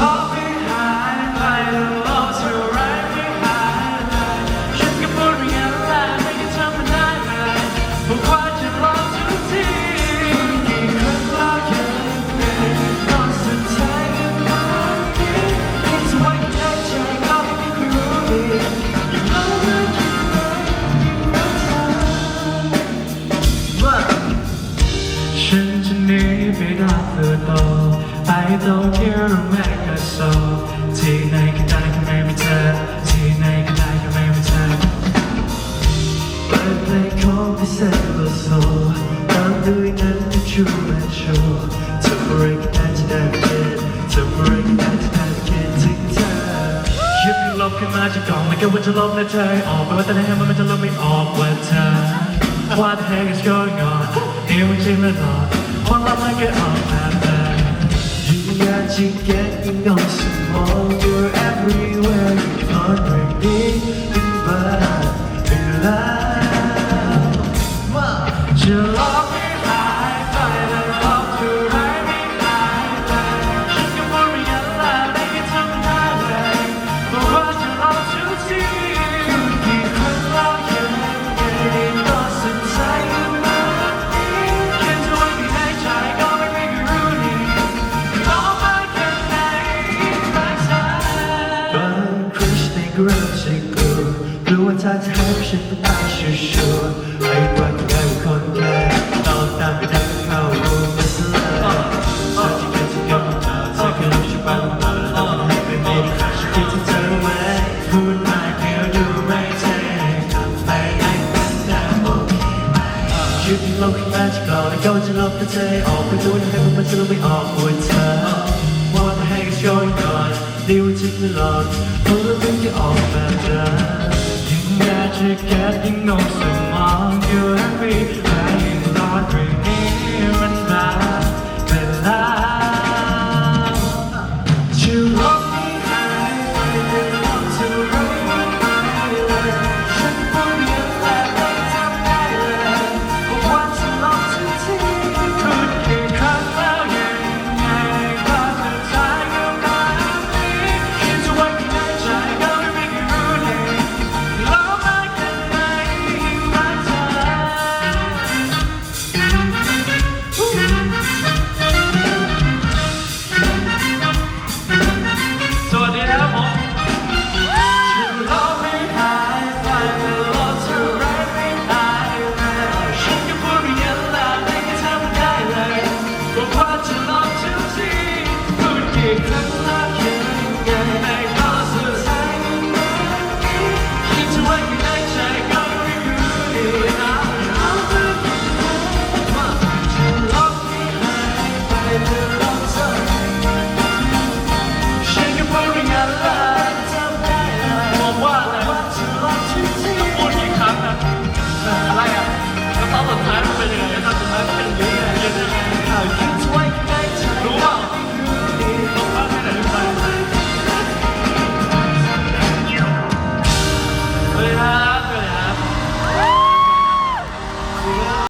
ลบไม่หายไปแล้วลบเท่าไรไม่หายเลยฉันก็พูดอย่างนั้นแหละไม่ได้ทำมันได้เลยบอกว่าจะลบทุกทีกี่ครั้งแล้วยังไงตอนสุดท้ายก็มาคิดที่ไว้ในใจก็ไม่เคยรู้ดียังลบไม่คิดเลยยิ่งรักเธอฉันจะหนีไปได้เพื่อโตI don't care a make a soul ที่ไหนก็ได้แค่ไม่มีเธอที่ไหนก็ได้แค่ไม่มีเธอเปิดเพลงของพิเศษบนโซ่ตามด้วยนั้นจะชูและชูทำอะไรก็ได้จะได้ไม่คิดทำอะไรก็ได้จะได้ไม่คิดถึงเธอคิดให้ลบขึ้นมาจากกล่องไม่คิดว่าจะลบและเธอออกไปว่าแต่ในแห่งมันจะลบไม่ออกว่าเธอ What the heck is going on นี่ไม่จริงและหลอกคนเราไม่เคยออกแบบนั้นยิ่งอยากจะเก็บยิ่งนอนสมอง You're everywhere นอนเรื่องนี้ยิ่งบ้าไปแล้วจะลบไม่หายไปแล้วลบเท่าไรไม่หายเลยฉันก็พูดไม่ยันละไม่ได้ทำได้เลยบอกว่าจะลบทุกทีกี่ครั้งแล้วยังไงตอนสุดท้ายก็มาคิดแค่จะไว้ในใจก็ไม่เคยรู้นี่ลบมาแค่ไหนรักเธอบางครั้งฉันก็เริ่มใจกลัวกลัวว่าเธอจะให้ฉันต้องตายชัวร์ๆไอ้ตัวที่ได้เป็นคนแค่ต้องตามไปได้ก็เข้ารูมันซะเลยเธอที่เป็นที่ยอมเธอแค่รู้ฉันบ้างเธอแล้วมันให้ไปไม่ได้ฉันคิดถึงเธอไว้พูดมาเพียงดูไม่เท่ทำไปได้กันแต่โอเคไหมคิดที่ลบขึ้นมาจากกล่องแล้วก็จะลบแต่เธอออกไปดูให้มันจะลบไม่ออกปวดเธอ What the heck is going on นี่ว่าจริงหรือหลอกเพราะเราไม่ได้ออกแบบนั้นยิ่งอยากจะแก้ยิ่งงงสมอง You're happy แต่ยิ่งตอนเรื่องนี้มันมาเวลาจะลบไม่หายไปแต่ลบเท่าไรไม่หายเลยฉันพูดอย่างนั้นไม่ทำได้เลยบอกว่าจะลบทุกทีพูดกี่ครั้งแล้วยังไงก็สุดท้ายก็มาคิดจะไว้ในใจก็ไม่เคยรู้เลยลบมาแค่ไหนรักเธอสวัสดีครับผมจะลบไม่หายไปแต่ลบเท่าไรไม่หายเลยฉันก็พูดอย่างนั้นแหละไม่ได้ทำได้เลยบอกว่าจะลบทุกทีพูดกี่ครั้งแล้ว